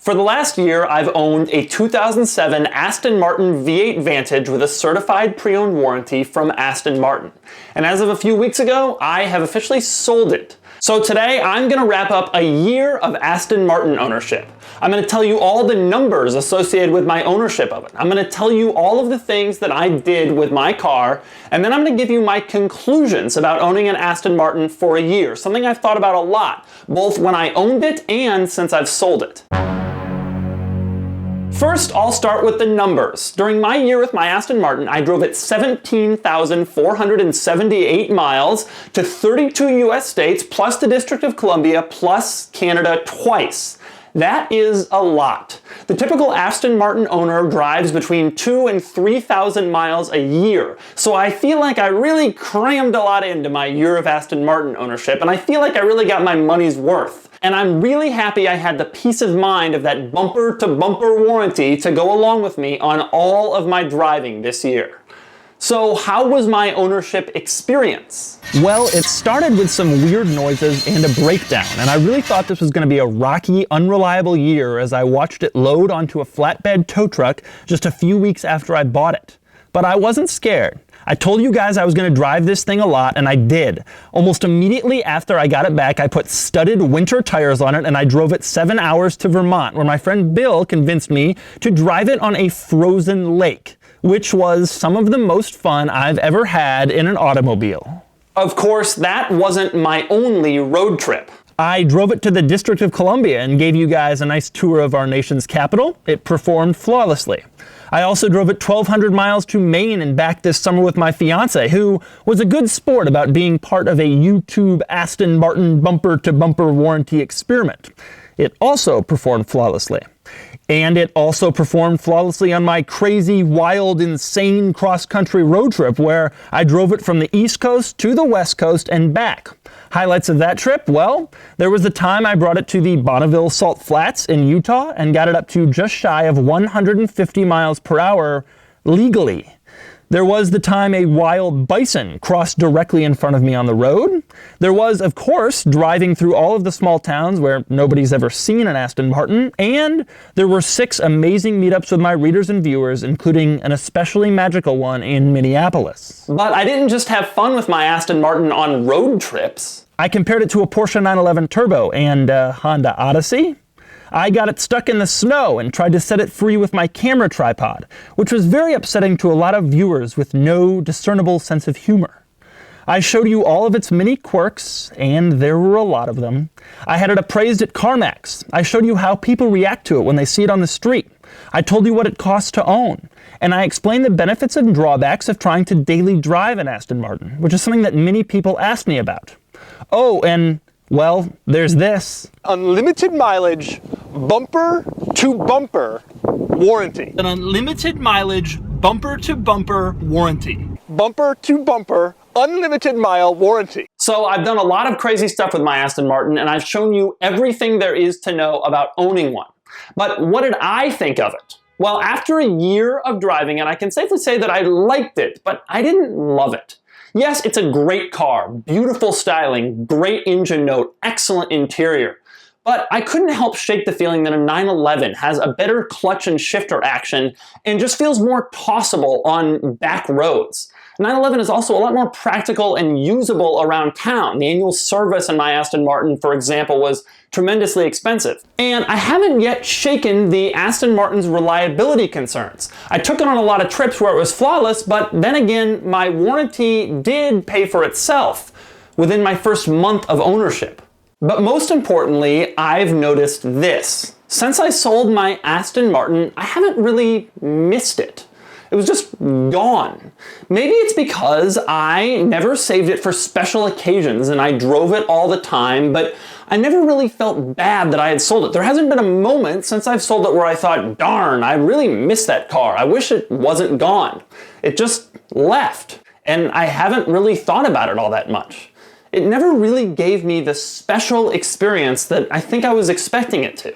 For the last year, I've owned a 2007 Aston Martin V8 Vantage with a certified pre-owned warranty from Aston Martin. And as of a few weeks ago, I have officially sold it. So today, I'm going to wrap up a year of Aston Martin ownership. I'm going to tell you all the numbers associated with my ownership of it. I'm going to tell you all of the things that I did with my car, and then I'm going to give you my conclusions about owning an Aston Martin for a year, something I've thought about a lot, both when I owned it and since I've sold it. First, I'll start with the numbers. During my year with my Aston Martin, I drove it 17,478 miles to 32 US states, plus the District of Columbia, plus Canada twice. That is a lot. The typical Aston Martin owner drives between 2,000 and 3,000 miles a year, so I feel like I really crammed a lot into my year of Aston Martin ownership, and I feel like I really got my money's worth. And I'm really happy I had the peace of mind of that bumper-to-bumper warranty to go along with me on all of my driving this year. So how was my ownership experience? Well, it started with some weird noises and a breakdown, and I really thought this was going to be a rocky, unreliable year as I watched it load onto a flatbed tow truck just a few weeks after I bought it. But I wasn't scared. I told you guys I was going to drive this thing a lot, and I did. Almost immediately after I got it back, I put studded winter tires on it, and I drove it 7 hours to Vermont, where my friend Bill convinced me to drive it on a frozen lake, which was some of the most fun I've ever had in an automobile. Of course, that wasn't my only road trip. I drove it to the District of Columbia and gave you guys a nice tour of our nation's capital. It performed flawlessly. I also drove it 1,200 miles to Maine and back this summer with my fiance, who was a good sport about being part of a YouTube Aston Martin bumper-to-bumper warranty experiment. It also performed flawlessly. And it also performed flawlessly on my crazy, wild, insane cross-country road trip where I drove it from the East Coast to the West Coast and back. Highlights of that trip? Well, there was the time I brought it to the Bonneville Salt Flats in Utah and got it up to just shy of 150 miles per hour legally. There was the time a wild bison crossed directly in front of me on the road. There was, of course, driving through all of the small towns where nobody's ever seen an Aston Martin. And there were 6 amazing meetups with my readers and viewers, including an especially magical one in Minneapolis. But I didn't just have fun with my Aston Martin on road trips. I compared it to a Porsche 911 Turbo and a Honda Odyssey. I got it stuck in the snow and tried to set it free with my camera tripod, which was very upsetting to a lot of viewers with no discernible sense of humor. I showed you all of its many quirks, and there were a lot of them. I had it appraised at CarMax. I showed you how people react to it when they see it on the street. I told you what it costs to own. And I explained the benefits and drawbacks of trying to daily drive an Aston Martin, which is something that many people ask me about. Oh, and well, there's this. Unlimited mileage, bumper-to-bumper warranty. An unlimited mileage, bumper-to-bumper warranty. Bumper-to-bumper, unlimited mile warranty. So I've done a lot of crazy stuff with my Aston Martin, and I've shown you everything there is to know about owning one. But what did I think of it? Well, after a year of driving, and I can safely say that I liked it, but I didn't love it. Yes, it's a great car, beautiful styling, great engine note, excellent interior. But I couldn't help shake the feeling that a 911 has a better clutch and shifter action and just feels more tossable on back roads. 911 is also a lot more practical and usable around town. The annual service in my Aston Martin, for example, was tremendously expensive. And I haven't yet shaken the Aston Martin's reliability concerns. I took it on a lot of trips where it was flawless, but then again, my warranty did pay for itself within my first month of ownership. But most importantly, I've noticed this. Since I sold my Aston Martin, I haven't really missed it. It was just gone. Maybe it's because I never saved it for special occasions and I drove it all the time, but I never really felt bad that I had sold it. There hasn't been a moment since I've sold it where I thought, darn, I really miss that car. I wish it wasn't gone. It just left. And I haven't really thought about it all that much. It never really gave me the special experience that I think I was expecting it to.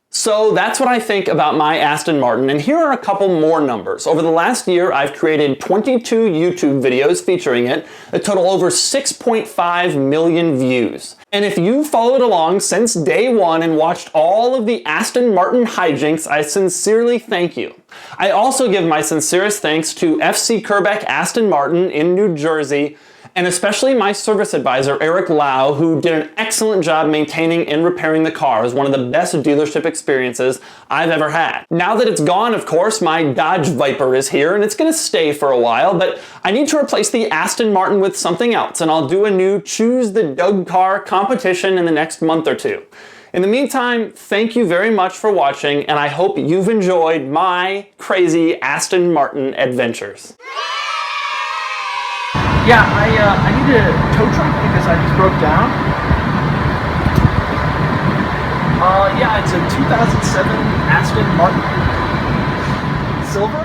So that's what I think about my Aston Martin, and here are a couple more numbers. Over the last year, I've created 22 YouTube videos featuring it that total over 6.5 million views. And if you followed along since day one and watched all of the Aston Martin hijinks, I sincerely thank you. I also give my sincerest thanks to FC Kerbeck Aston Martin in New Jersey, and especially my service advisor, Eric Lau, who did an excellent job maintaining and repairing the car. It was one of the best dealership experiences I've ever had. Now that it's gone, of course, my Dodge Viper is here, and it's gonna stay for a while, but I need to replace the Aston Martin with something else, and I'll do a new Choose the Doug car competition in the next month or two. In the meantime, thank you very much for watching, and I hope you've enjoyed my crazy Aston Martin adventures. Yeah, I need a tow truck because I just broke down. Yeah, it's a 2007 Aston Martin Silver.